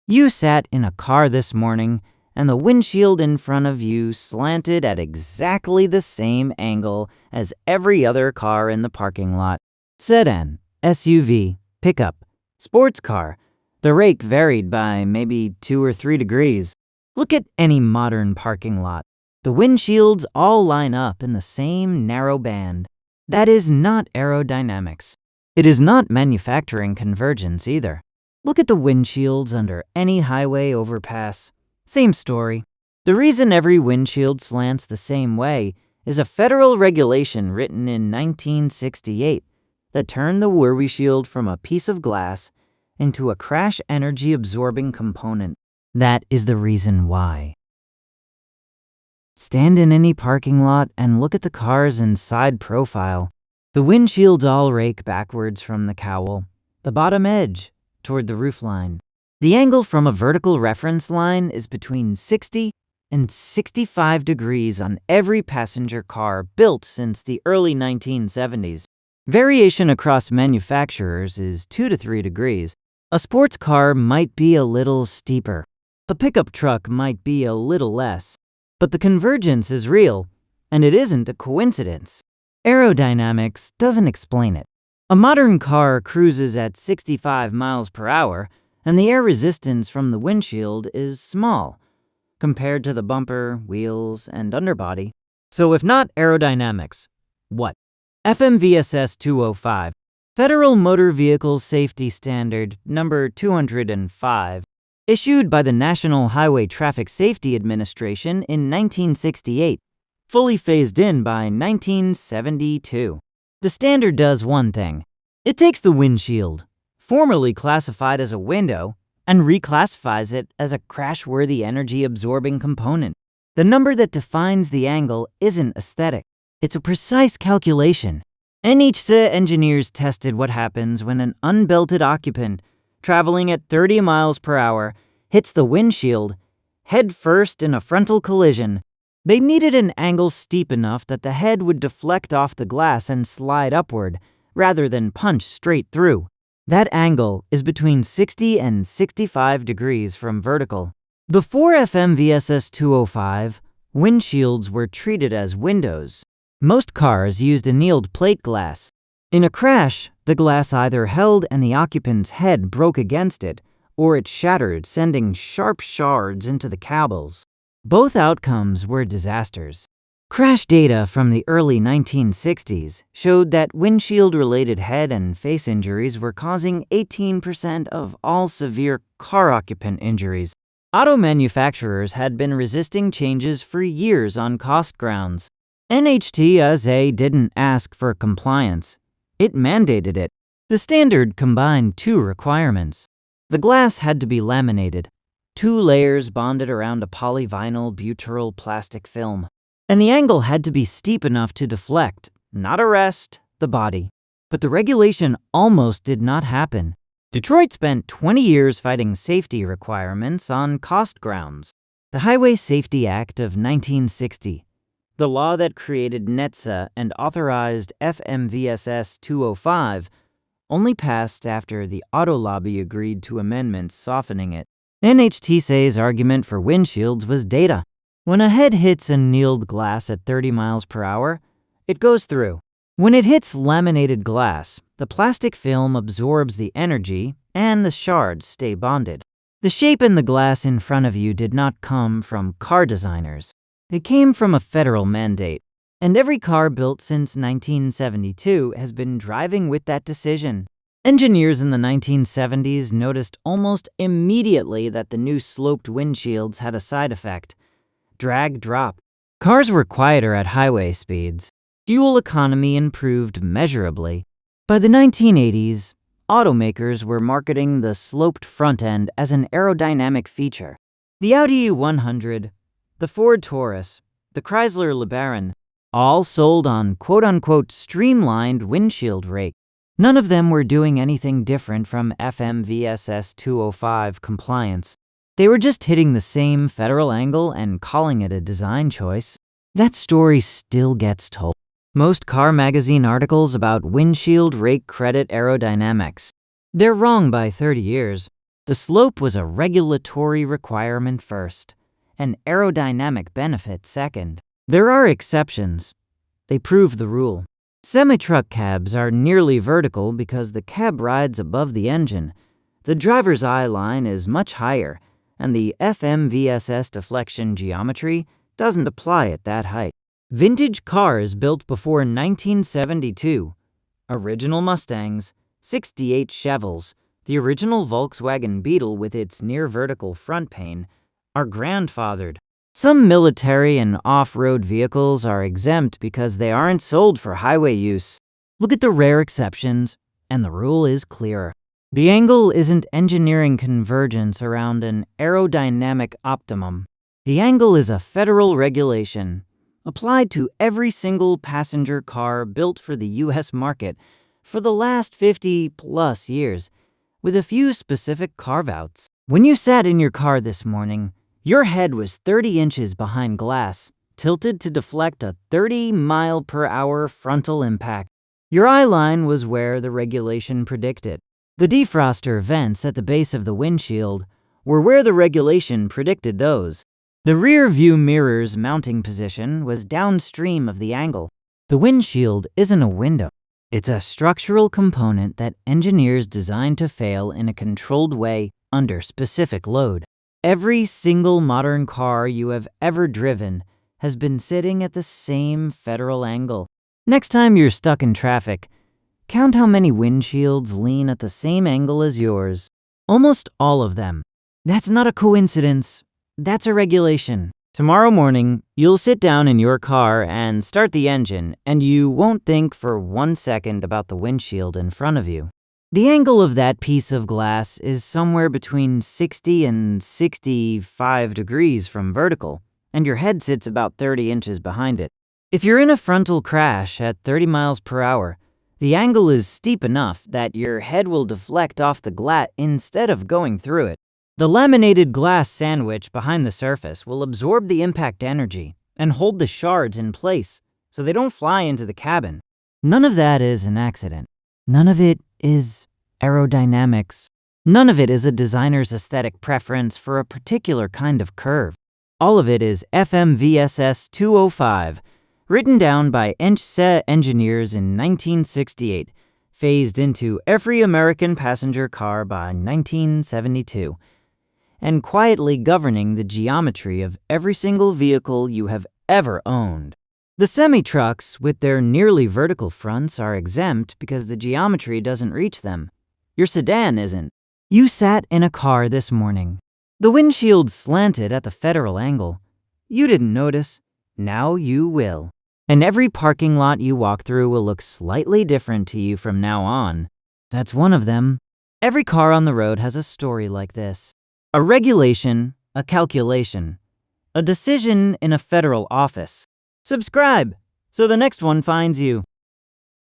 You sat in a car this morning, and the windshield in front of you slanted at exactly the same angle as every other car in the parking lot. Sedan, SUV, pickup, sports car. The rake varied by maybe 2 or 3 degrees. Look at any modern parking lot. The windshields all line up in the same narrow band. That is not aerodynamics. It is not manufacturing convergence either. Look at the windshields under any highway overpass. Same story. The reason every windshield slants the same way is a federal regulation written in 1968 that turned the windshield from a piece of glass into a crash energy absorbing component. That is the reason why. Stand in any parking lot and look at the cars in side profile. The windshields all rake backwards from the cowl, the bottom edge, toward the roofline. The angle from a vertical reference line is between 60 and 65 degrees on every passenger car built since the early 1970s. Variation across manufacturers is 2 to 3 degrees. A sports car might be a little steeper. A pickup truck might be a little less. But the convergence is real, and it isn't a coincidence. Aerodynamics doesn't explain it. A modern car cruises at 65 miles per hour, and the air resistance from the windshield is small compared to the bumper, wheels, and underbody. So if not aerodynamics, what? FMVSS 205, Federal Motor Vehicle Safety Standard number 205, issued by the National Highway Traffic Safety Administration in 1968, fully phased in by 1972. The standard does one thing. It takes the windshield, formerly classified as a window, and reclassifies it as a crashworthy energy-absorbing component. The number that defines the angle isn't aesthetic. It's a precise calculation. NHTSA engineers tested what happens when an unbelted occupant traveling at 30 miles per hour hits the windshield head first in a frontal collision. They needed an angle steep enough that the head would deflect off the glass and slide upward, rather than punch straight through. That angle is between 60 and 65 degrees from vertical. Before FMVSS 205, windshields were treated as windows. Most cars used annealed plate glass. In a crash, the glass either held and the occupant's head broke against it, or it shattered, sending sharp shards into the cobbles. Both outcomes were disasters. Crash data from the early 1960s showed that windshield-related head and face injuries were causing 18% of all severe car occupant injuries. Auto manufacturers had been resisting changes for years on cost grounds. NHTSA didn't ask for compliance. It mandated it. The standard combined 2 requirements. The glass had to be laminated, 2 layers bonded around a polyvinyl butyryl plastic film. And the angle had to be steep enough to deflect, not arrest, the body. But the regulation almost did not happen. Detroit spent 20 years fighting safety requirements on cost grounds. The Highway Safety Act of 1960, the law that created NHTSA and authorized FMVSS 205, only passed after the auto lobby agreed to amendments softening it. NHTSA's argument for windshields was data. When a head hits annealed glass at 30 miles per hour, it goes through. When it hits laminated glass, the plastic film absorbs the energy and the shards stay bonded. The shape in the glass in front of you did not come from car designers. It came from a federal mandate, and every car built since 1972 has been driving with that decision. Engineers in the 1970s noticed almost immediately that the new sloped windshields had a side effect: drag drop. Cars were quieter at highway speeds. Fuel economy improved measurably. By the 1980s, automakers were marketing the sloped front end as an aerodynamic feature. The Audi 100, the Ford Taurus, the Chrysler LeBaron, all sold on quote-unquote streamlined windshield rake. None of them were doing anything different from FMVSS 205 compliance. They were just hitting the same federal angle and calling it a design choice. That story still gets told. Most car magazine articles about windshield rake credit aerodynamics. They're wrong by 30 years. The slope was a regulatory requirement first, an aerodynamic benefit second. There are exceptions. They prove the rule. Semi-truck cabs are nearly vertical because the cab rides above the engine. The driver's eye line is much higher, and the FMVSS deflection geometry doesn't apply at that height. Vintage cars built before 1972, original Mustangs, 68 Chevels, the original Volkswagen Beetle with its near-vertical front pane, are grandfathered. Some military and off-road vehicles are exempt because they aren't sold for highway use. Look at the rare exceptions, and the rule is clearer. The angle isn't engineering convergence around an aerodynamic optimum. The angle is a federal regulation applied to every single passenger car built for the U.S. market for the last 50+ years, with a few specific carve-outs. When you sat in your car this morning, your head was 30 inches behind glass, tilted to deflect a 30-mile-per-hour frontal impact. Your eye line was where the regulation predicted. The defroster vents at the base of the windshield were where the regulation predicted those. The rear view mirror's mounting position was downstream of the angle. The windshield isn't a window. It's a structural component that engineers designed to fail in a controlled way under specific load. Every single modern car you have ever driven has been sitting at the same federal angle. Next time you're stuck in traffic, count how many windshields lean at the same angle as yours. Almost all of them. That's not a coincidence. That's a regulation. Tomorrow morning, you'll sit down in your car and start the engine, and you won't think for 1 second about the windshield in front of you. The angle of that piece of glass is somewhere between 60 and 65 degrees from vertical, and your head sits about 30 inches behind it. If you're in a frontal crash at 30 miles per hour, the angle is steep enough that your head will deflect off the glass instead of going through it. The laminated glass sandwich behind the surface will absorb the impact energy and hold the shards in place so they don't fly into the cabin. None of that is an accident. None of it is aerodynamics. None of it is a designer's aesthetic preference for a particular kind of curve. All of it is FMVSS 205, written down by engineers in 1968, phased into every American passenger car by 1972. And quietly governing the geometry of every single vehicle you have ever owned. The semi-trucks with their nearly vertical fronts are exempt because the geometry doesn't reach them. Your sedan isn't. You sat in a car this morning. The windshield slanted at the federal angle. You didn't notice. Now you will. And every parking lot you walk through will look slightly different to you from now on. That's one of them. Every car on the road has a story like this. A regulation, a calculation, a decision in a federal office. Subscribe so the next one finds you.